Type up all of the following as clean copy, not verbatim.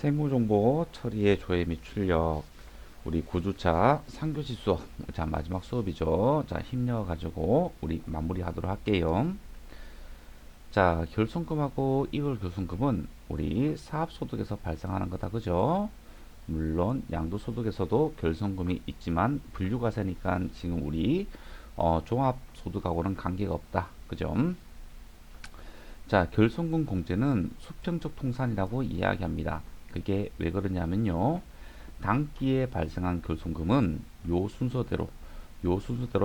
세무정보 처리의 조회 및 출력 우리 9주차 3교시 수업 자 마지막 수업이죠. 자 힘내어 가지고 우리 마무리하도록 할게요. 자 결손금하고 이월 결손금은 우리 사업소득에서 발생하는 거다 그죠? 물론 양도소득에서도 결손금이 있지만 분류과세니까 지금 우리 종합소득하고는 관계가 없다 그죠? 자 결손금 공제는 수평적 통산이라고 이야기합니다. 그게 왜 그러냐면요. 당기에 발생한 결손금은 요 순서대로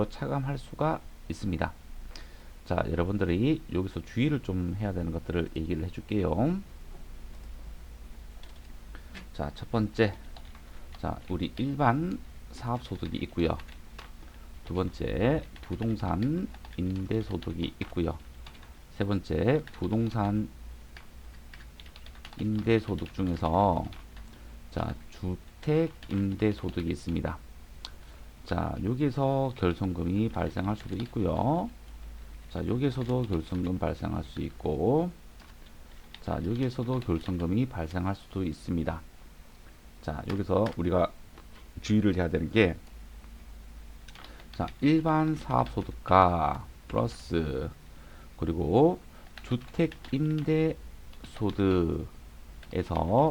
차감할 수가 있습니다. 자, 여러분들이 여기서 주의를 좀 해야 되는 것들을 얘기를 해줄게요. 자, 첫 번째, 자, 우리 일반 사업소득이 있고요. 두 번째, 부동산 임대소득이 있고요. 세 번째, 부동산 임대소득 중에서 자, 주택 임대소득이 있습니다. 자, 여기서 결손금이 발생할 수도 있고요. 자, 여기에서도 결손금 발생할 수 있고, 자, 여기에서도 결손금이 발생할 수도 있습니다. 자, 여기서 우리가 주의를 해야 되는 게, 자, 일반 사업소득과 플러스, 그리고 주택 임대소득에서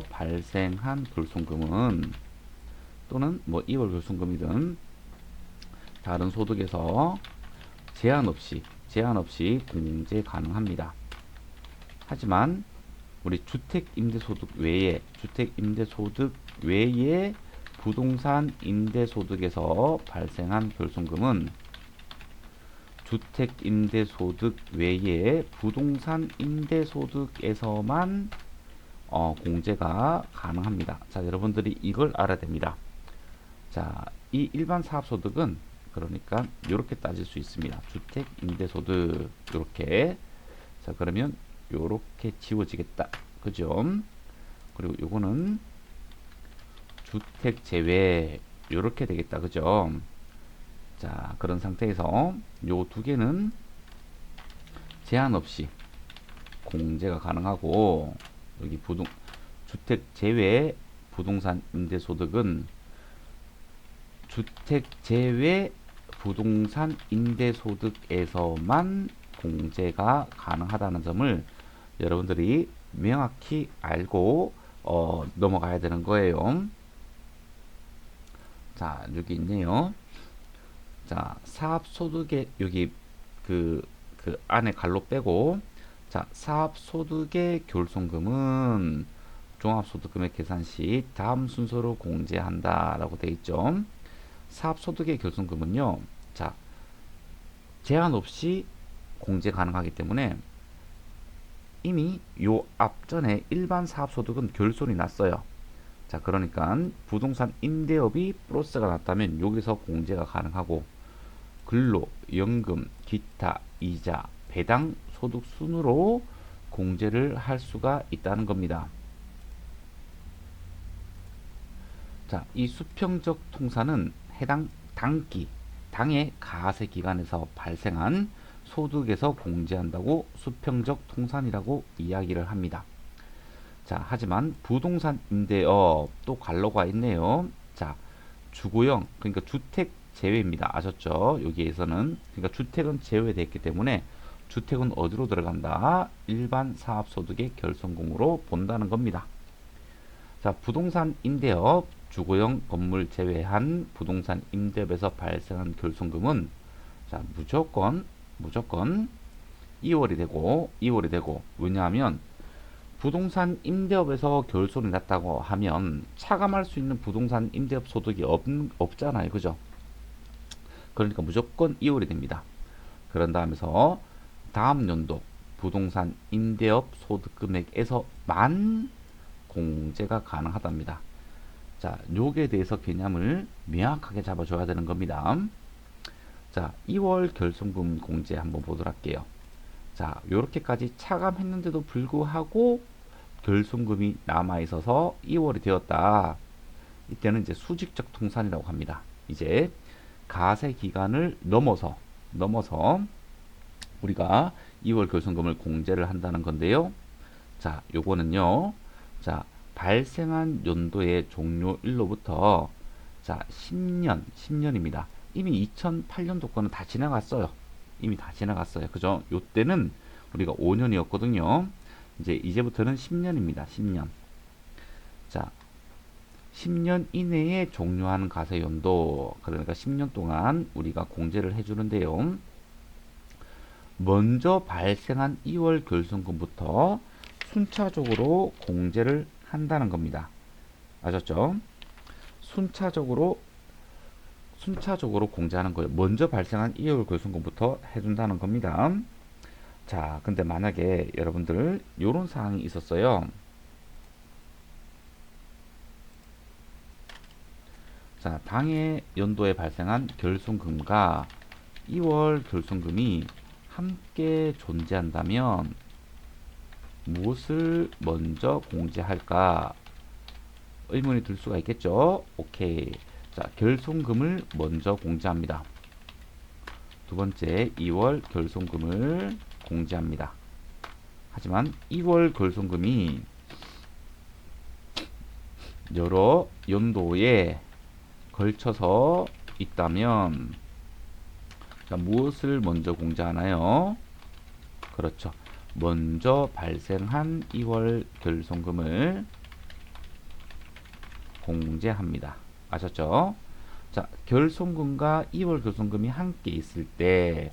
발생한 결손금은, 또는 뭐 이월 결손금이든, 다른 소득에서 제한 없이 공제 가능합니다. 하지만 우리 주택 임대소득 외에 부동산 임대소득에서 발생한 결손금은 주택 임대소득 외에 부동산 임대소득에서만 공제가 가능합니다. 자, 여러분들이 이걸 알아야 됩니다. 자, 이 일반 사업소득은 그러니까 이렇게 따질 수 있습니다. 주택 임대소득 이렇게. 자, 그러면 이렇게 지워지겠다. 그죠? 그리고 요거는 주택 제외 이렇게 되겠다. 그죠? 자, 그런 상태에서 요 두 개는 제한 없이 공제가 가능하고, 여기 주택 제외 부동산 임대소득은 주택 제외 부동산 임대소득에서만 공제가 가능하다는 점을 여러분들이 명확히 알고 넘어가야 되는 거예요. 자, 여기 있네요. 자, 사업소득의 여기 그 안에 갈로 빼고, 자, 사업소득의 결손금은 종합소득금액 계산 시 다음 순서로 공제한다라고 되어 있죠. 사업소득의 결손금은요, 자, 제한 없이 공제 가능하기 때문에 이미 요 앞전에 일반 사업소득은 결손이 났어요. 자, 그러니까 부동산 임대업이 플러스가 났다면 여기서 공제가 가능하고, 근로, 연금, 기타, 이자, 배당, 소득 순으로 공제를 할 수가 있다는 겁니다. 자, 이 수평적 통산은 해당 당의 가세 기간에서 발생한 소득에서 공제한다고 수평적 통산이라고 이야기를 합니다. 자, 하지만 부동산 임대업 또 관로가 있네요. 자, 주거용 그러니까 주택 제외입니다. 아셨죠? 여기에서는 그러니까 주택은 제외되어 있기 때문에 주택은 어디로 들어간다? 일반 사업소득의 결손금으로 본다는 겁니다. 자, 부동산 임대업 주거용 건물 제외한 부동산 임대업에서 발생한 결손금은 자, 무조건 2월이 되고 왜냐하면 부동산 임대업에서 결손이 났다고 하면 차감할 수 있는 부동산 임대업 소득이 없잖아요. 그죠? 그러니까 무조건 2월이 됩니다. 그런 다음에서 다음 연도 부동산 임대업 소득 금액에서만 공제가 가능하답니다. 자, 요게 대해서 개념을 명확하게 잡아줘야 되는 겁니다. 자, 2월 결손금 공제 한번 보도록 할게요. 자, 요렇게까지 차감했는데도 불구하고 결손금이 남아있어서 2월이 되었다. 이때는 이제 수직적 통산이라고 합니다. 이제 가세 기간을 넘어서 우리가 2월 결손금을 공제를 한다는 건데요. 자, 요거는요. 자, 발생한 연도의 종료일로부터 자 10년입니다. 이미 2008년도 거는 다 지나갔어요. 이미 다 지나갔어요. 그죠? 요때는 우리가 5년이었거든요. 이제부터는 10년입니다. 10년. 자, 10년 이내에 종료하는 가세연도, 그러니까 10년 동안 우리가 공제를 해주는데요. 먼저 발생한 2월 결손금부터 순차적으로 공제를 한다는 겁니다. 아셨죠? 순차적으로 공제하는 거예요. 먼저 발생한 2월 결손금부터 해준다는 겁니다. 자, 근데 만약에 여러분들 이런 사항이 있었어요. 자, 당해 연도에 발생한 결손금과 2월 결손금이 함께 존재한다면 무엇을 먼저 공제할까? 의문이 들 수가 있겠죠? 오케이. 자, 결손금을 먼저 공제합니다. 두 번째, 2월 결손금을 공제합니다. 하지만 2월 결손금이 여러 연도에 걸쳐서 있다면 자, 무엇을 먼저 공제하나요? 그렇죠. 먼저 발생한 2월 결손금을 공제합니다. 아셨죠? 자, 결손금과 2월 결손금이 함께 있을 때,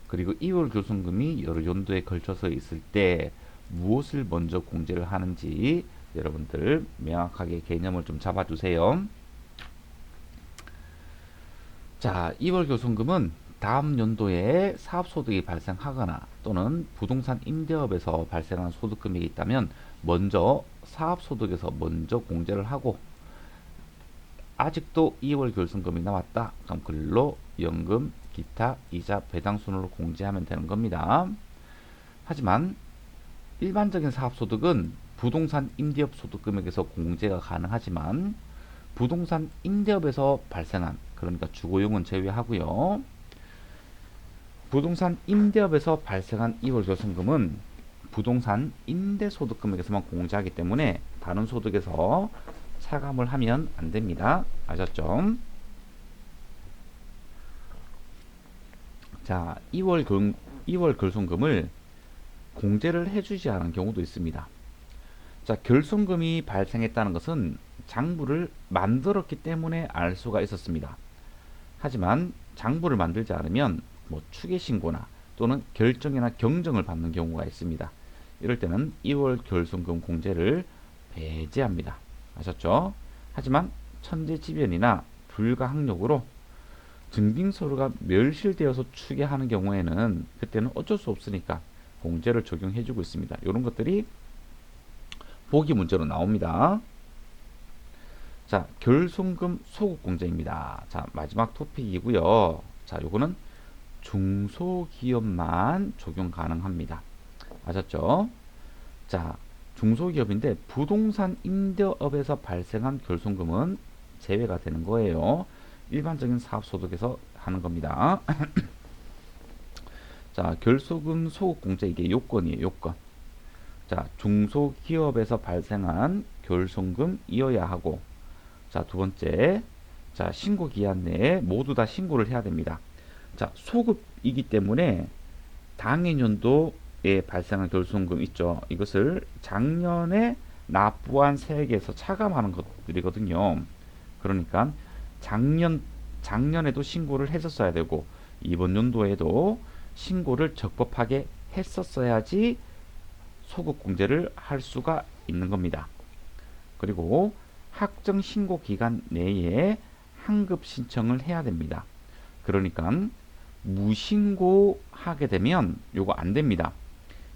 그리고 2월 결손금이 여러 연도에 걸쳐서 있을 때 무엇을 먼저 공제를 하는지 여러분들 명확하게 개념을 좀 잡아주세요. 자, 2월 결손금은 다음 연도에 사업소득이 발생하거나 또는 부동산 임대업에서 발생한 소득금이 있다면 먼저 사업소득에서 먼저 공제를 하고, 아직도 2월 결손금이 나왔다. 그럼 근로, 연금, 기타, 이자, 배당 순으로 공제하면 되는 겁니다. 하지만 일반적인 사업소득은 부동산 임대업 소득금액에서 공제가 가능하지만 부동산 임대업에서 발생한, 그러니까 주거용은 제외하고요. 부동산 임대업에서 발생한 2월 결손금은 부동산 임대소득금액에서만 공제하기 때문에 다른 소득에서 차감을 하면 안 됩니다. 아셨죠? 자, 2월 결손금을 공제를 해주지 않은 경우도 있습니다. 자, 결손금이 발생했다는 것은 장부를 만들었기 때문에 알 수가 있었습니다. 하지만 장부를 만들지 않으면 추계신고나 또는 결정이나 경정을 받는 경우가 있습니다. 이럴 때는 2월 결손금 공제를 배제합니다. 아셨죠? 하지만 천재지변이나 불가항력으로 증빙서류가 멸실되어서 추계하는 경우에는 그때는 어쩔 수 없으니까 공제를 적용해주고 있습니다. 이런 것들이 보기 문제로 나옵니다. 자, 결손금 소급공제입니다. 자, 마지막 토픽이고요. 자, 요거는 중소기업만 적용 가능합니다. 아셨죠? 자, 중소기업인데 부동산 임대업에서 발생한 결손금은 제외가 되는 거예요. 일반적인 사업소득에서 하는 겁니다. 자, 결손금 소급공제, 이게 요건이에요. 요건. 자, 중소기업에서 발생한 결손금이어야 하고, 자, 두 번째, 자, 신고기한 내에 모두 다 신고를 해야 됩니다. 자, 소급이기 때문에 당해년도에 발생한 결손금 있죠. 이것을 작년에 납부한 세액에서 차감하는 것들이거든요. 그러니까 작년에도 신고를 했었어야 되고 이번 연도에도 신고를 적법하게 했었어야지 소급공제를 할 수가 있는 겁니다. 그리고 확정 신고 기간 내에 환급 신청을 해야 됩니다. 그러니까 무신고하게 되면 요거 안 됩니다.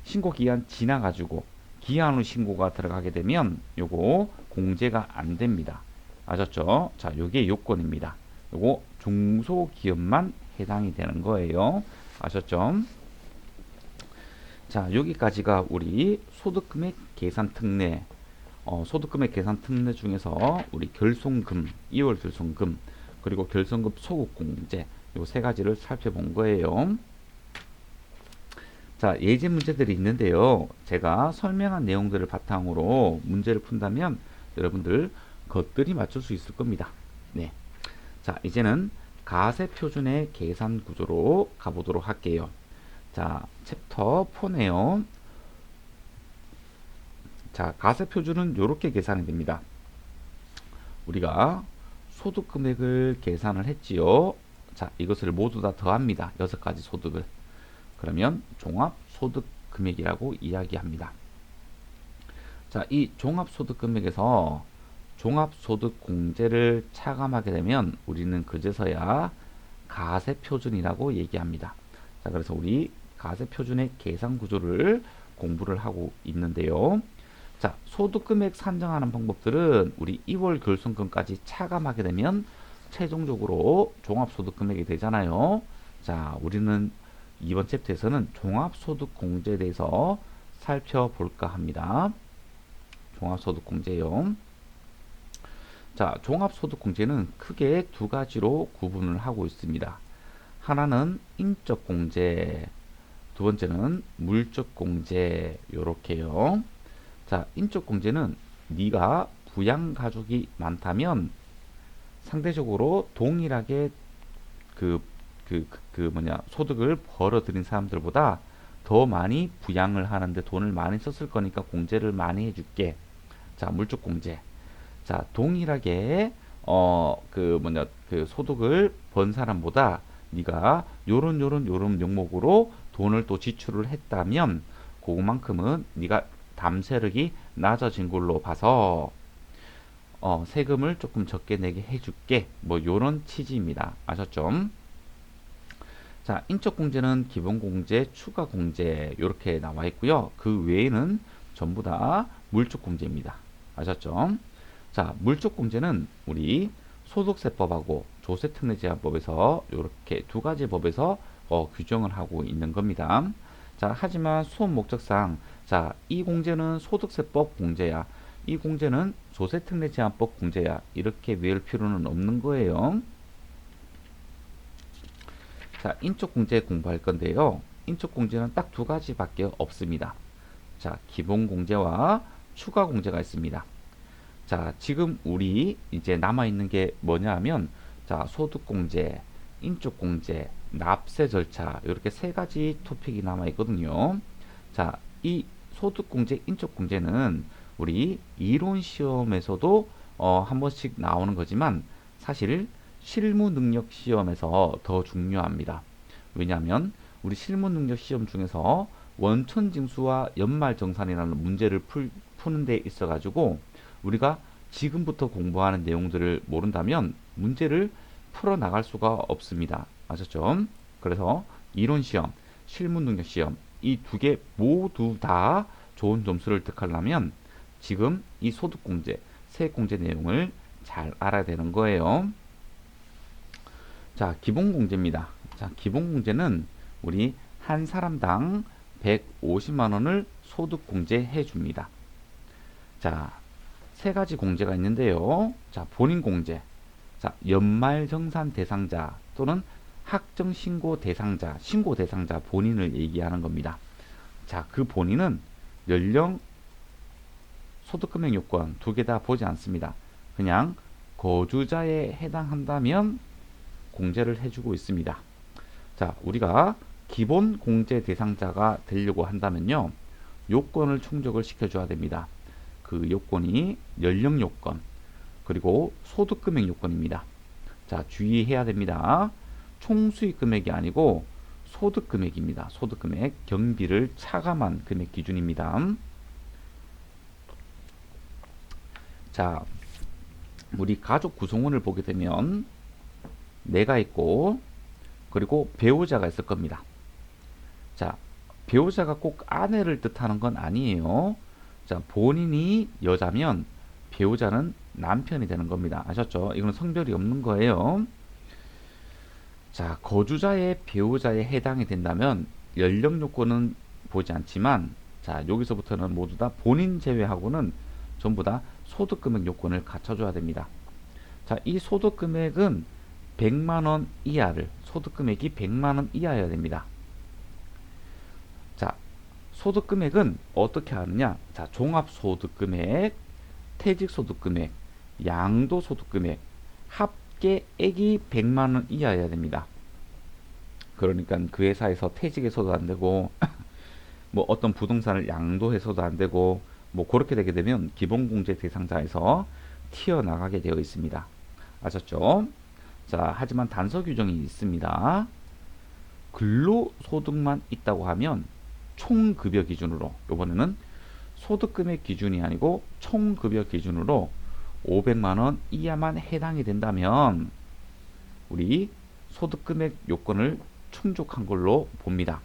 신고 기간 지나가지고 기한 후 신고가 들어가게 되면 요거 공제가 안 됩니다. 아셨죠? 자, 요게 요건입니다. 요거 중소기업만 해당이 되는 거예요. 아셨죠? 자, 여기까지가 우리 소득금액 계산 특례, 소득금액 계산 특례 중에서 우리 결손금, 2월 결손금, 그리고 결손금 소급공제, 요 세 가지를 살펴본 거예요. 자, 예제 문제들이 있는데요. 제가 설명한 내용들을 바탕으로 문제를 푼다면 여러분들 것들이 맞출 수 있을 겁니다. 네. 자, 이제는 가세 표준의 계산 구조로 가보도록 할게요. 자, 챕터 4네요. 자, 가세 표준은 이렇게 계산이 됩니다. 우리가 소득 금액을 계산을 했지요. 자, 이것을 모두 다 더합니다. 6가지 소득을. 그러면 종합 소득 금액이라고 이야기합니다. 자, 이 종합 소득 금액에서 종합 소득 공제를 차감하게 되면 우리는 그제서야 가세 표준이라고 얘기합니다. 자, 그래서 우리 가세 표준의 계산 구조를 공부를 하고 있는데요. 자, 소득금액 산정하는 방법들은 우리 2월 결손금까지 차감하게 되면 최종적으로 종합소득금액이 되잖아요. 자, 우리는 이번 챕터에서는 종합소득공제에 대해서 살펴볼까 합니다. 종합소득공제요. 자, 종합소득공제는 크게 두 가지로 구분을 하고 있습니다. 하나는 인적공제, 두 번째는 물적공제, 요렇게요. 자, 인적공제는 네가 부양가족이 많다면 상대적으로 동일하게 소득을 벌어들인 사람들보다 더 많이 부양을 하는데 돈을 많이 썼을 거니까 공제를 많이 해줄게. 자, 물적공제. 자, 동일하게 소득을 번 사람보다 네가 요런 명목으로 돈을 또 지출을 했다면 그만큼은 네가 담세력이 낮아진 걸로 봐서 세금을 조금 적게 내게 해줄게. 뭐 요런 취지입니다. 아셨죠? 자, 인적공제는 기본공제, 추가공제 이렇게 나와 있고요. 그 외에는 전부 다 물적공제입니다. 아셨죠? 자, 물적공제는 우리 소득세법하고 조세특례제한법에서 이렇게 두 가지 법에서 규정을 하고 있는 겁니다. 자, 하지만 수업 목적상 자, 이 공제는 소득세법 공제야. 이 공제는 조세특례제한법 공제야. 이렇게 외울 필요는 없는 거예요. 자, 인적공제 공부할 건데요. 인적공제는 딱 두 가지밖에 없습니다. 자, 기본공제와 추가공제가 있습니다. 자, 지금 우리 이제 남아있는 게 뭐냐 하면 자, 소득공제, 인적공제, 납세 절차 이렇게 세 가지 토픽이 남아있거든요. 자, 이 소득공제, 인적공제는 우리 이론시험에서도 한 번씩 나오는 거지만 사실 실무능력 시험에서 더 중요합니다. 왜냐하면 우리 실무능력 시험 중에서 원천징수와 연말정산이라는 문제를 푸는 데 있어 가지고 우리가 지금부터 공부하는 내용들을 모른다면 문제를 풀어 나갈 수가 없습니다. 아셨죠? 그래서 이론시험, 실무능력시험 이 두 개 모두 다 좋은 점수를 득하려면 지금 이 소득공제, 세액공제 내용을 잘 알아야 되는 거예요. 자, 기본공제입니다. 자, 기본공제는 우리 한 사람당 150만 원을 소득공제해 줍니다. 자, 세 가지 공제가 있는데요. 자, 본인공제. 자, 연말정산 대상자 또는 학정신고 대상자, 신고 대상자 본인을 얘기하는 겁니다. 자, 그 본인은 연령, 소득금액 요건 두 개 다 보지 않습니다. 그냥 거주자에 해당한다면 공제를 해주고 있습니다. 자, 우리가 기본 공제 대상자가 되려고 한다면요. 요건을 충족을 시켜줘야 됩니다. 그 요건이 연령 요건, 그리고 소득금액 요건입니다. 자, 주의해야 됩니다. 총수익 금액이 아니고 소득금액입니다. 소득금액, 경비를 차감한 금액 기준입니다. 자, 우리 가족 구성원을 보게 되면 내가 있고 그리고 배우자가 있을 겁니다. 자, 배우자가 꼭 아내를 뜻하는 건 아니에요. 자, 본인이 여자면 배우자는 남편이 되는 겁니다. 아셨죠? 이건 성별이 없는 거예요. 자, 거주자의 배우자에 해당이 된다면 연령 요건은 보지 않지만 자, 여기서부터는 모두 다 본인 제외하고는 전부 다 소득금액 요건을 갖춰줘야 됩니다. 자, 이 소득금액은 100만원 이하를, 소득금액이 100만원 이하여야 됩니다. 자, 소득금액은 어떻게 하느냐? 자, 종합소득금액, 퇴직소득금액, 양도소득금액 합계액이 100만 원 이하여야 됩니다. 그러니까 그 회사에서 퇴직해서도 안 되고 뭐 어떤 부동산을 양도해서도 안 되고 뭐 그렇게 되게 되면 기본공제 대상자에서 튀어나가게 되어 있습니다. 아셨죠? 자, 하지만 단서 규정이 있습니다. 근로소득만 있다고 하면 총급여 기준으로, 이번에는 소득금액 기준이 아니고 총급여 기준으로 500만 원 이하만 해당이 된다면 우리 소득금액 요건을 충족한 걸로 봅니다.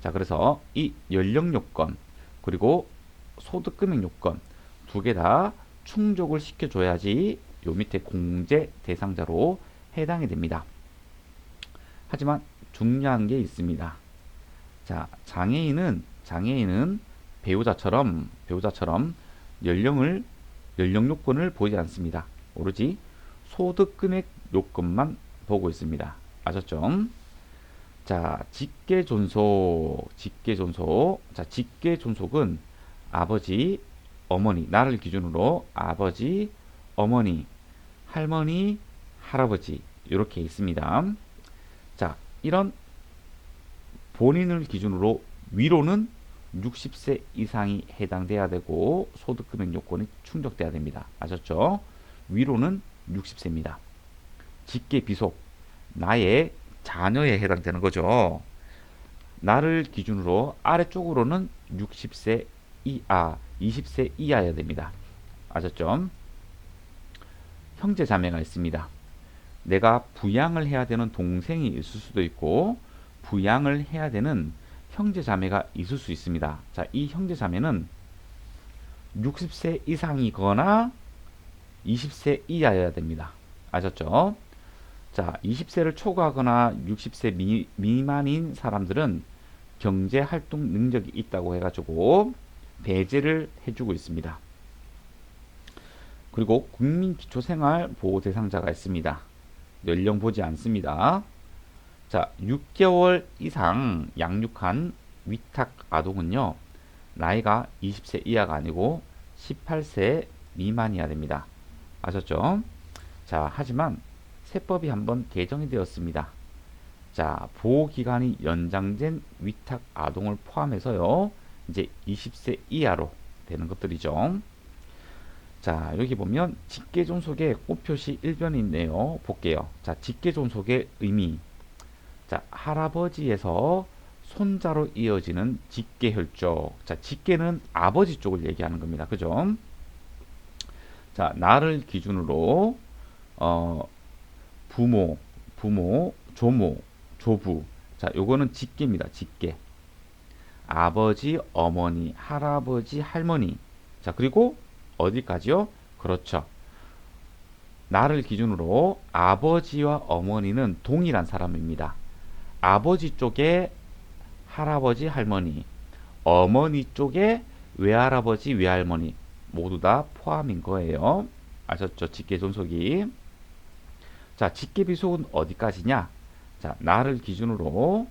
자, 그래서 이 연령 요건 그리고 소득금액 요건 두 개 다 충족을 시켜줘야지 요 밑에 공제 대상자로 해당이 됩니다. 하지만 중요한 게 있습니다. 자, 장애인은 배우자처럼 연령 요건을 보지 않습니다. 오로지 소득금액 요건만 보고 있습니다. 아셨죠? 자, 직계존속. 자, 직계존속은 아버지, 어머니, 나를 기준으로 아버지, 어머니, 할머니, 할아버지 이렇게 있습니다. 자, 이런 본인을 기준으로 위로는 60세 이상이 해당돼야 되고 소득금액 요건이 충족돼야 됩니다. 아셨죠? 위로는 60세입니다. 직계 비속, 나의 자녀에 해당되는 거죠. 나를 기준으로 아래쪽으로는 60세 이하, 20세 이하여야 됩니다. 아셨죠? 형제 자매가 있습니다. 내가 부양을 해야 되는 동생이 있을 수도 있고 부양을 해야 되는 형제 자매가 있을 수 있습니다. 자, 이 형제 자매는 60세 이상이거나 20세 이하여야 됩니다. 아셨죠? 자, 20세를 초과하거나 60세 미만인 사람들은 경제활동 능력이 있다고 해가지고 배제를 해주고 있습니다. 그리고 국민기초생활보호 대상자가 있습니다. 연령 보지 않습니다. 자, 6개월 이상 양육한 위탁 아동은요, 나이가 20세 이하가 아니고 18세 미만이어야 됩니다. 아셨죠? 자, 하지만 세법이 한번 개정이 되었습니다. 자, 보호기간이 연장된 위탁 아동을 포함해서요, 이제 20세 이하로 되는 것들이죠. 자, 여기 보면 직계존속의 꽃표시 1변이 있네요. 볼게요. 자, 직계존속의 의미. 자, 할아버지에서 손자로 이어지는 직계혈족. 자, 직계는 아버지 쪽을 얘기하는 겁니다. 그죠? 자, 나를 기준으로 부모, 조모, 조부. 자, 요거는 직계입니다. 직계. 아버지, 어머니, 할아버지, 할머니. 자, 그리고 어디까지요? 그렇죠. 나를 기준으로 아버지와 어머니는 동일한 사람입니다. 아버지 쪽에 할아버지, 할머니, 어머니 쪽에 외할아버지, 외할머니 모두 다 포함인 거예요. 아셨죠? 직계존속이. 자, 직계비속은 어디까지냐? 자, 나를 기준으로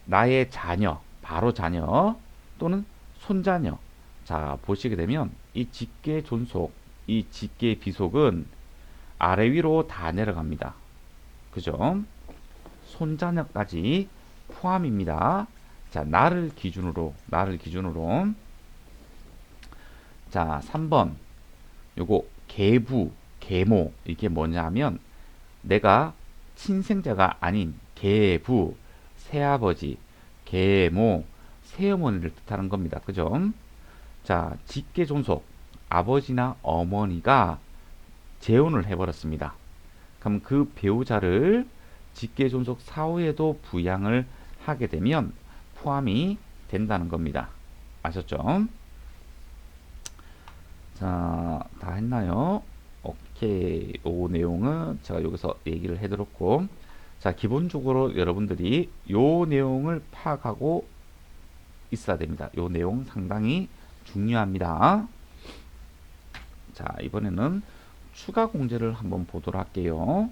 나의 자녀, 바로 자녀 또는 손자녀. 자, 보시게 되면 이 직계존속, 이 직계비속은 아래 위로 다 내려갑니다. 그죠? 손자녀까지 포함입니다. 자, 나를 기준으로. 자, 3번. 요거 계부, 계모. 이게 뭐냐면 내가 친생자가 아닌 계부, 새아버지, 계모, 새어머니를 뜻하는 겁니다. 그죠? 자, 직계존속. 아버지나 어머니가 재혼을 해버렸습니다. 그럼 그 배우자를 직계존속 사후에도 부양을 하게 되면 포함이 된다는 겁니다. 아셨죠? 자, 다 했나요? 오케이. 요 내용은 제가 여기서 얘기를 해드렸고, 자, 기본적으로 여러분들이 요 내용을 파악하고 있어야 됩니다. 요 내용 상당히 중요합니다. 자, 이번에는 추가 공제를 한번 보도록 할게요.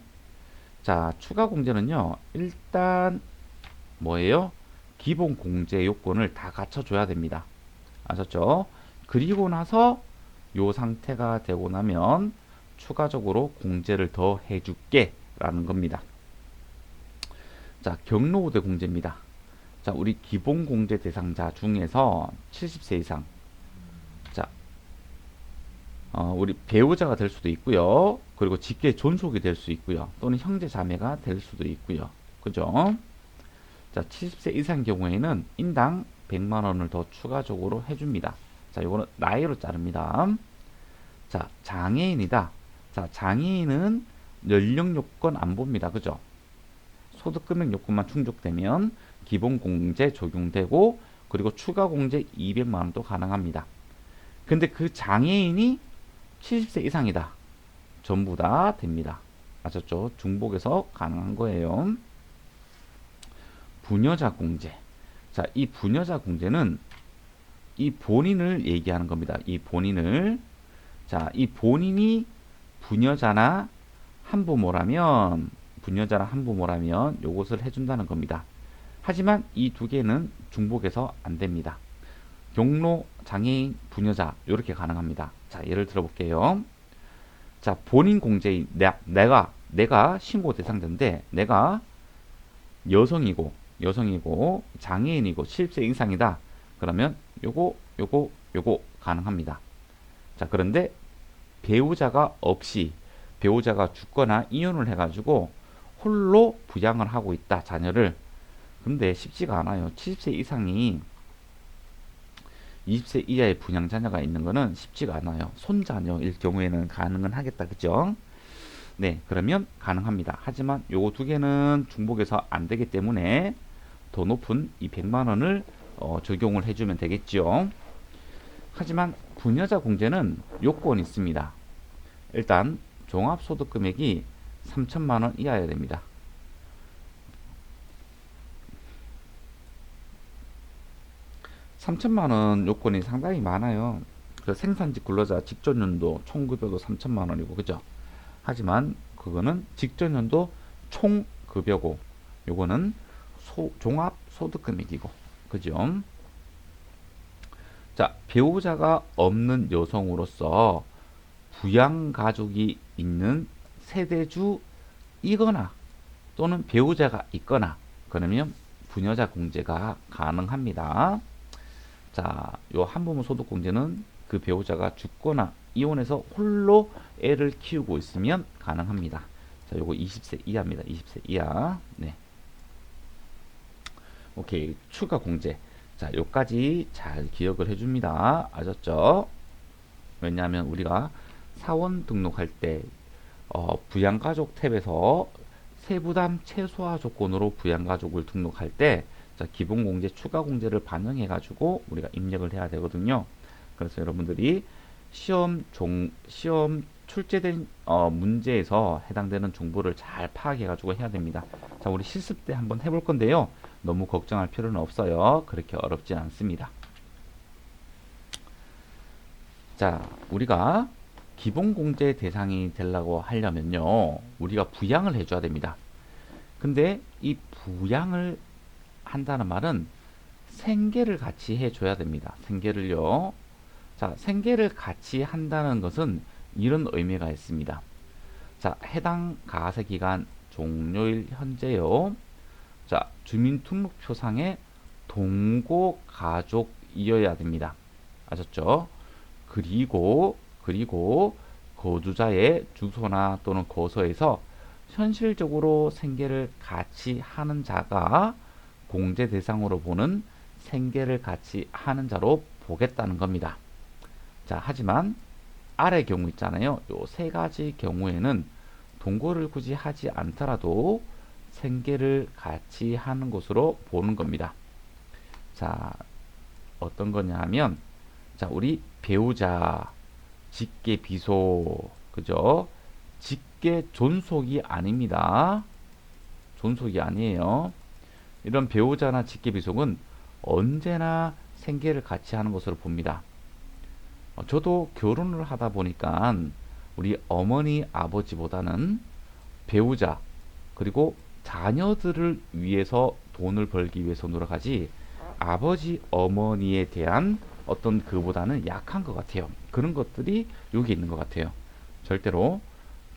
자, 추가 공제는요, 일단 뭐예요? 기본 공제 요건을 다 갖춰줘야 됩니다. 아셨죠? 그리고 나서 요 상태가 되고 나면 추가적으로 공제를 더 해줄게 라는 겁니다. 자, 경로우대 공제입니다. 자, 우리 기본 공제 대상자 중에서 70세 이상, 자, 우리 배우자가 될 수도 있고요. 그리고 직계 존속이 될 수 있고요. 또는 형제 자매가 될 수도 있고요. 그죠? 자, 70세 이상 경우에는 인당 100만 원을 더 추가적으로 해줍니다. 자, 요거는 나이로 자릅니다. 자, 장애인이다. 자, 장애인은 연령 요건 안 봅니다. 그죠? 소득 금액 요건만 충족되면 기본 공제 적용되고, 그리고 추가 공제 200만 원도 가능합니다. 근데 그 장애인이 70세 이상이다. 전부 다 됩니다. 아셨죠? 중복에서 가능한 거예요. 부녀자 공제. 자, 이 부녀자 공제는 이 본인을 얘기하는 겁니다. 이 본인을. 자, 이 본인이 부녀자나 한부모라면 요것을 해준다는 겁니다. 하지만 이 두 개는 중복해서 안 됩니다. 경로, 장애인, 부녀자 이렇게 가능합니다. 자, 예를 들어 볼게요. 자, 본인 공제인 내가 신고 대상자인데 내가 여성이고 장애인이고 70세 이상이다. 그러면 요거 가능합니다. 자, 그런데 배우자가 없이 배우자가 죽거나 이혼을 해가지고 홀로 부양을 하고 있다, 자녀를. 근데 쉽지가 않아요. 70세 이상이 20세 이하의 부양 자녀가 있는 거는 쉽지가 않아요. 손자녀일 경우에는 가능은 하겠다, 그죠? 네, 그러면 가능합니다. 하지만 요거 두 개는 중복해서 안 되기 때문에 더 높은 이 100만 원을 적용을 해주면 되겠죠. 하지만 부녀자 공제는 요건이 있습니다. 일단 종합소득 금액이 3천만 원 이하여야 됩니다. (3천만 원) 요건이 상당히 많아요. 그 생산직 근로자 직전연도 총급여도 3천만 원이고, 그죠? 하지만 그거는 직전연도 총급여고, 요거는 종합소득금액이고, 그죠? 자, 배우자가 없는 여성으로서 부양가족이 있는 세대주이거나 또는 배우자가 있거나 그러면 부녀자 공제가 가능합니다. 자, 요 한부모 소득 공제는 그 배우자가 죽거나 이혼해서 홀로 애를 키우고 있으면 가능합니다. 자, 요거 20세 이하입니다. 20세 이하. 네. 오케이. 추가 공제. 자, 요까지 잘 기억을 해줍니다. 아셨죠? 왜냐하면 우리가 사원 등록할 때 부양가족 탭에서 세부담 최소화 조건으로 부양가족을 등록할 때, 자, 기본공제, 추가공제를 반영해 가지고 우리가 입력을 해야 되거든요. 그래서 여러분들이 시험 출제된 문제에서 해당되는 정보를 잘 파악해 가지고 해야 됩니다. 자, 우리 실습 때 한번 해볼 건데요. 너무 걱정할 필요는 없어요. 그렇게 어렵진 않습니다. 자, 우리가 기본공제 대상이 되려고 하려면요, 우리가 부양을 해줘야 됩니다. 근데 이 부양을 한다는 말은 생계를 같이 해줘야 됩니다. 생계를요. 자, 생계를 같이 한다는 것은 이런 의미가 있습니다. 자, 해당 가세기간 종료일 현재요. 자, 주민등록표상에 동거가족이어야 됩니다. 아셨죠? 그리고 거주자의 주소나 또는 거소에서 현실적으로 생계를 같이 하는 자가 공제 대상으로 보는 생계를 같이 하는 자로 보겠다는 겁니다. 자, 하지만 아래 경우 있잖아요. 요 세 가지 경우에는 동거를 굳이 하지 않더라도 생계를 같이 하는 것으로 보는 겁니다. 자, 어떤 거냐 하면, 자, 우리 배우자, 직계 비속, 그죠? 직계 존속이 아닙니다. 존속이 아니에요. 이런 배우자나 직계 비속은 언제나 생계를 같이 하는 것으로 봅니다. 저도 결혼을 하다 보니까 우리 어머니, 아버지보다는 배우자, 그리고 자녀들을 위해서 돈을 벌기 위해서 노력하지, 아버지, 어머니에 대한 어떤 그보다는 약한 것 같아요. 그런 것들이 여기 있는 것 같아요. 절대로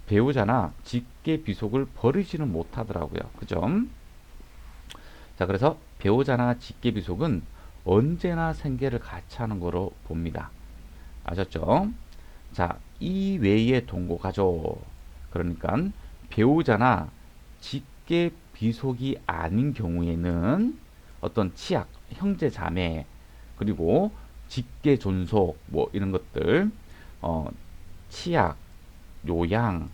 배우자나 직계 비속을 버리지는 못하더라고요. 그죠? 자, 그래서 배우자나 직계 비속은 언제나 생계를 같이 하는 거로 봅니다. 아셨죠? 자, 이 외의 동거 가족, 그러니까 배우자나 직계 비속이 아닌 경우에는 어떤 치약, 형제 자매, 그리고 직계 존속 뭐 이런 것들, 치약, 요양,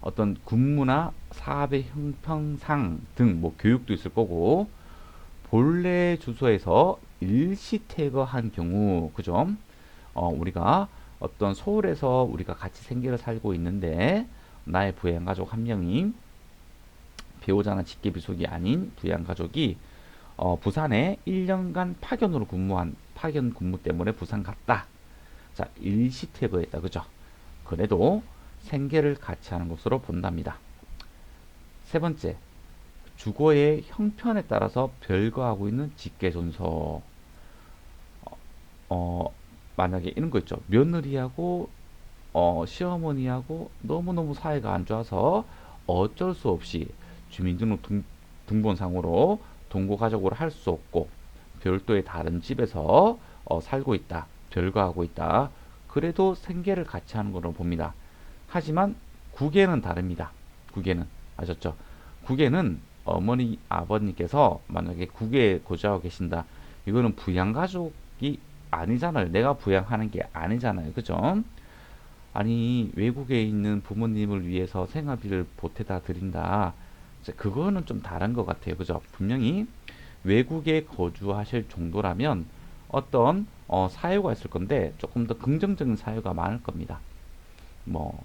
어떤 군무나 사업의 형평상 등 뭐 교육도 있을 거고, 본래 주소에서 일시 퇴거한 경우, 그죠? 우리가 어떤 서울에서 우리가 같이 생계를 살고 있는데 나의 부양가족 한 명이 배우자나 직계비속이 아닌 부양가족이 부산에 1년간 파견으로 근무한 파견 근무 때문에 부산 갔다. 자, 일시 퇴거했다. 그죠? 그래도 생계를 같이 하는 것으로 본답니다. 세 번째, 주거의 형편에 따라서 별거하고 있는 직계존속. 어, 만약에 이런 거 있죠. 며느리하고 시어머니하고 너무너무 사이가 안 좋아서 어쩔 수 없이 주민등록 등본상으로 동거가족으로 할 수 없고 별도의 다른 집에서 살고 있다. 별거하고 있다. 그래도 생계를 같이 하는 걸로 봅니다. 하지만 국외는 다릅니다. 국외는 아셨죠? 국외는 어머니 아버님께서 만약에 국외에 거주하고 계신다. 이거는 부양가족이 아니잖아요. 내가 부양하는 게 아니잖아요. 그죠? 아니 외국에 있는 부모님을 위해서 생활비를 보태다 드린다. 그거는 좀 다른 것 같아요. 그죠? 분명히 외국에 거주하실 정도라면 어떤 사유가 있을 건데 조금 더 긍정적인 사유가 많을 겁니다. 뭐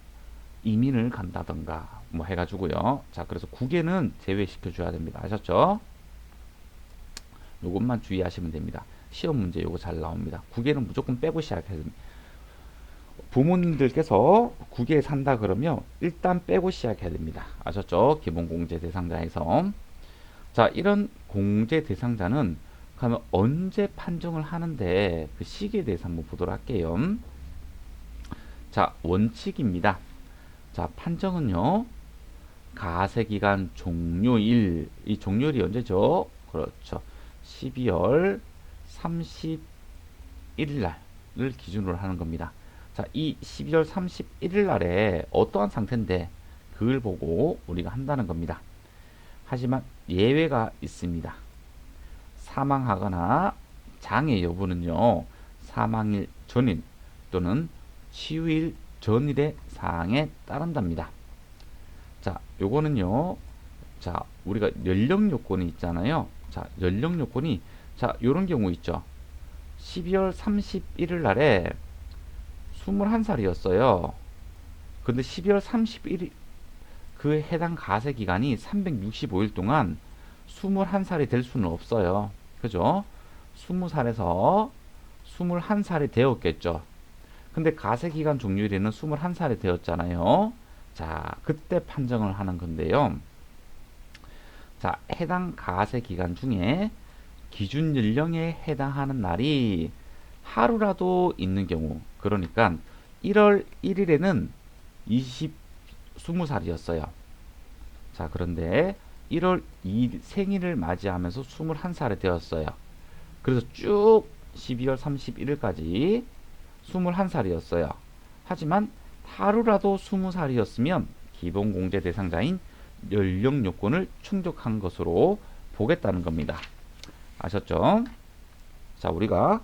이민을 간다던가 뭐 해가지고요. 자, 그래서 국외는 제외시켜 줘야 됩니다. 아셨죠? 요것만 주의하시면 됩니다. 시험 문제 요거 잘 나옵니다. 국외는 무조건 빼고 시작해야 됩니다. 부모님들께서 국외에 산다 그러면 일단 빼고 시작해야 됩니다. 아셨죠? 기본 공제 대상자에서. 자, 이런 공제 대상자는 그러면 언제 판정을 하는데 그 시기에 대해서 한번 보도록 할게요. 자, 원칙입니다. 자, 판정은요. 가세기간 종료일. 이 종료일이 언제죠? 그렇죠. 12월 31일 날을 기준으로 하는 겁니다. 자, 이 12월 31일 날에 어떠한 상태인데 그걸 보고 우리가 한다는 겁니다. 하지만 예외가 있습니다. 사망하거나 장애 여부는요. 사망일 전일 또는 치유일 전일의 사항에 따른답니다. 자, 요거는요. 자, 우리가 연령 요건이 있잖아요. 자, 연령 요건이 자, 요런 경우 있죠. 12월 31일 날에 21살이었어요. 근데 12월 31일 그 해당 가세 기간이 365일 동안 21살이 될 수는 없어요. 그죠? 20살에서 21살이 되었겠죠. 근데 가세 기간 종료일에는 21살이 되었잖아요. 자, 그때 판정을 하는 건데요. 자, 해당 가세 기간 중에 기준 연령에 해당하는 날이 하루라도 있는 경우, 그러니까 1월 1일에는 20살이었어요. 자, 그런데 1월 2일 생일을 맞이하면서 21살이 되었어요. 그래서 쭉 12월 31일까지 21살이었어요. 하지만 하루라도 20살이었으면 기본 공제 대상자인 연령 요건을 충족한 것으로 보겠다는 겁니다. 아셨죠? 자, 우리가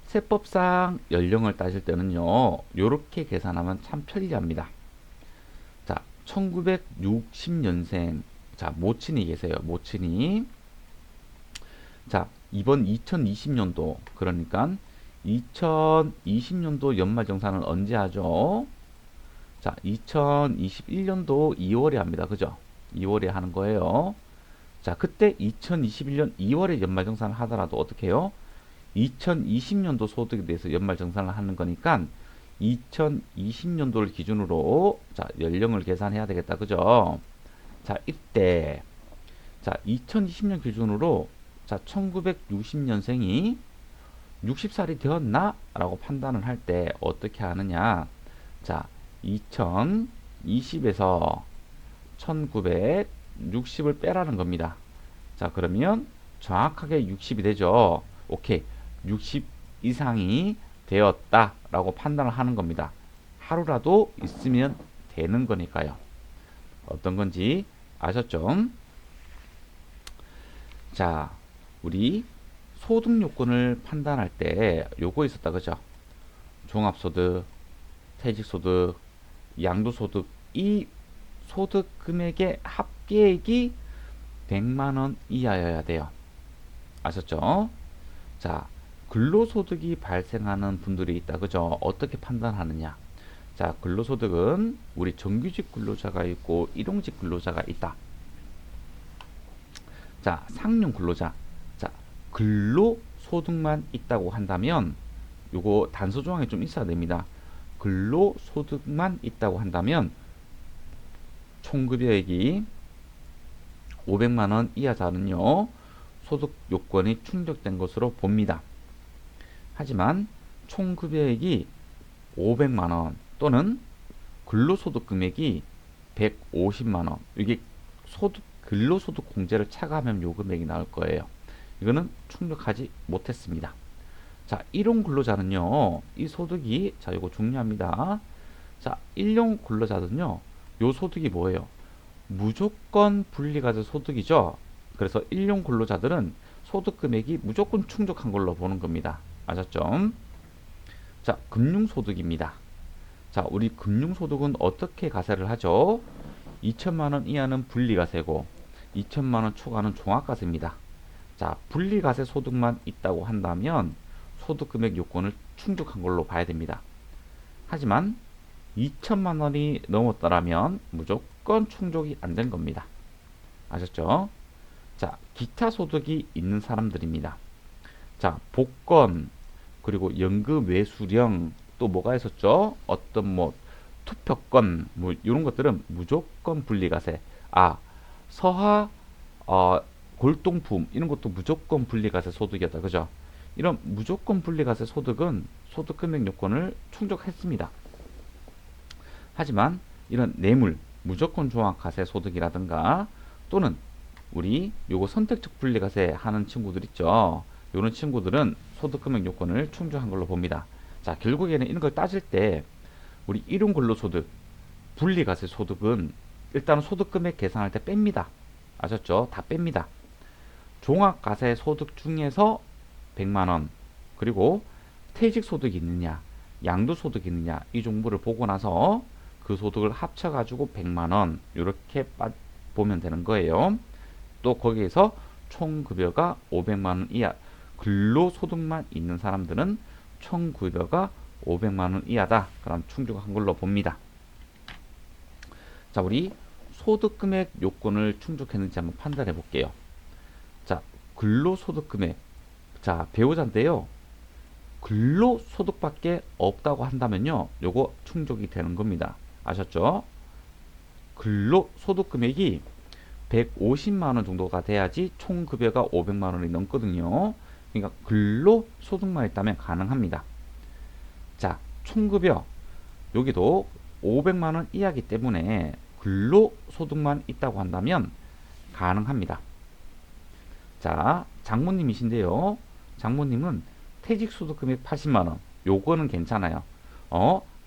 세법상 연령을 따질 때는요, 요렇게 계산하면 참 편리합니다. 자, 1960년생, 자, 모친이 계세요. 모친이. 자, 이번 2020년도, 그러니까 2020년도 연말정산은 언제 하죠? 자, 2021년도 2월에 합니다. 그죠? 2월에 하는 거예요. 자, 그때 2021년 2월에 연말정산을 하더라도 어떻게 해요? 2020년도 소득에 대해서 연말정산을 하는 거니까 2020년도를 기준으로 자, 연령을 계산해야 되겠다. 그죠? 자, 이때 자, 2020년 기준으로 자, 1960년생이 60살이 되었나? 라고 판단을 할 때 어떻게 하느냐? 자, 2020에서 1960을 빼라는 겁니다. 자, 그러면 정확하게 60이 되죠. 오케이. 60 이상이 되었다 라고 판단을 하는 겁니다. 하루라도 있으면 되는 거니까요. 어떤 건지 아셨죠? 자, 우리 소득 요건을 판단할 때 요거 있었다 그죠? 종합소득, 퇴직소득, 양도소득, 이 소득 금액의 합계액이 100만원 이하여야 돼요. 아셨죠? 자, 근로소득이 발생하는 분들이 있다 그죠? 어떻게 판단하느냐? 자, 근로소득은 우리 정규직 근로자가 있고 일용직 근로자가 있다. 자, 상용 근로자. 자, 근로소득만 있다고 한다면 요거 단서 조항이 좀 있어야 됩니다. 근로소득만 있다고 한다면 총급여액이 500만원 이하자는요 소득 요건이 충족된 것으로 봅니다. 하지만 총급여액이 500만원 또는 근로소득 금액이 150만원, 이게 근로소득 공제를 차감하면 요 금액이 나올 거예요. 이거는 충족하지 못했습니다. 자, 일용 근로자는요 이 소득이, 자 이거 중요합니다. 자, 일용 근로자는요 요 소득이 뭐예요? 무조건 분리과세 소득이죠. 그래서 일용 근로자들은 소득 금액이 무조건 충족한 걸로 보는 겁니다. 아셨죠? 자, 금융소득입니다. 자, 우리 금융소득은 어떻게 가세를 하죠? 2천만원 이하는 분리과세고 2천만원 초과는 종합과세입니다. 자, 분리과세 소득만 있다고 한다면 소득금액 요건을 충족한 걸로 봐야 됩니다. 하지만 2천만원이 넘었더라면 무조건 충족이 안 된 겁니다. 아셨죠? 자, 기타 소득이 있는 사람들입니다. 자, 복권, 그리고 연금 외수령, 또 뭐가 있었죠? 어떤 뭐 투표권, 뭐 이런 것들은 무조건 분리과세. 아, 서하, 골동품 이런 것도 무조건 분리과세 소득이었다, 그죠? 이런 무조건 분리과세 소득은 소득금액 요건을 충족했습니다. 하지만 이런 뇌물, 무조건 종합과세 소득이라든가 또는 우리 요거 선택적 분리과세 하는 친구들 있죠. 요런 친구들은 소득금액 요건을 충족한 걸로 봅니다. 자, 결국에는 이런 걸 따질 때 우리 일용 근로소득, 분리과세 소득은 일단 소득금액 계산할 때 뺍니다. 아셨죠? 다 뺍니다. 종합과세 소득 중에서 100만원, 그리고 퇴직소득이 있느냐, 양도소득이 있느냐 이 정보를 보고 나서 그 소득을 합쳐가지고 100만원 이렇게 보면 되는 거예요. 또 거기에서 총급여가 500만원 이하, 근로소득만 있는 사람들은 총급여가 500만원 이하다. 그럼 충족한 걸로 봅니다. 자, 우리 소득금액 요건을 충족했는지 한번 판단해 볼게요. 자, 근로소득금액. 자, 배우자인데요. 근로소득밖에 없다고 한다면요. 요거 충족이 되는 겁니다. 아셨죠? 근로소득금액이 150만원 정도가 돼야지 총급여가 500만원이 넘거든요. 그러니까 근로소득만 있다면 가능합니다. 자, 총급여 여기도 500만원 이하기 때문에 근로소득만 있다고 한다면 가능합니다. 자, 장모님이신데요. 장모님은 퇴직소득금액 80만원 요거는 괜찮아요.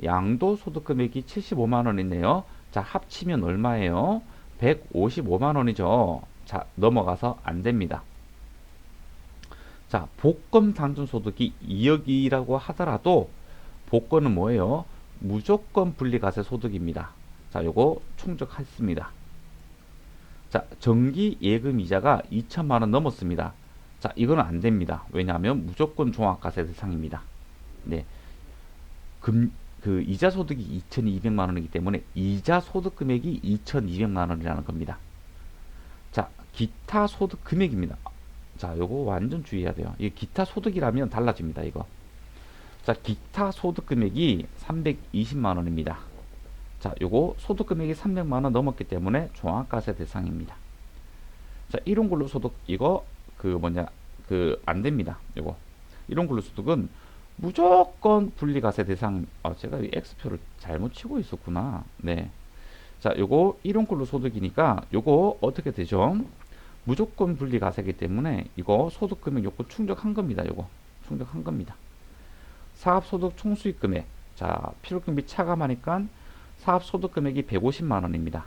양도소득금액이 75만원이네요. 자, 합치면 얼마예요? 155만원이죠. 자, 넘어가서 안됩니다. 자, 복권 당첨소득이 2억이라고 하더라도 복권은 뭐예요? 무조건 분리과세 소득입니다. 자, 요거 충족했습니다. 자, 정기 예금 이자가 2천만원 넘었습니다. 자, 이거는 안됩니다. 왜냐하면 무조건 종합과세 대상입니다. 네. 그 이자 소득이 2,200만원이기 때문에 이자 소득 금액이 2,200만원이라는 겁니다. 자, 기타 소득 금액입니다. 자, 요거 완전 주의해야 돼요. 이게 기타 소득이라면 달라집니다, 이거. 자, 기타 소득 금액이 320만원입니다. 자, 요거 소득 금액이 300만원 넘었기 때문에 종합과세 대상입니다. 자, 일용 근로소득 이거 안 됩니다. 요거. 이런 근로소득은 무조건 분리과세 대상. 제가 이 X표를 잘못 치고 있었구나. 네. 자, 요거 일용 근로소득이니까 요거 어떻게 되죠? 무조건 분리과세이기 때문에 이거 소득금액 요거 충족한 겁니다. 요거 충족한 겁니다. 사업소득 총수익금액. 자, 필요금비 차감하니까 사업소득금액이 150만 원입니다.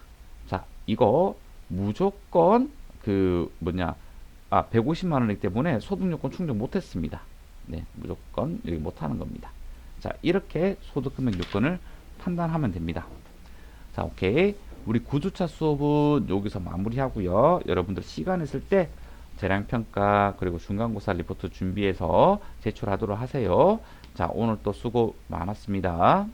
자, 이거 무조건 150만 원이기 때문에 소득요건 충족 못했습니다. 네, 무조건 여기 못하는 겁니다. 자, 이렇게 소득금액 요건을 판단하면 됩니다. 자, 오케이. 우리 9주차 수업은 여기서 마무리하고요. 여러분들 시간 있을 때 재량평가 그리고 중간고사 리포트 준비해서 제출하도록 하세요. 자, 오늘 또 수고 많았습니다.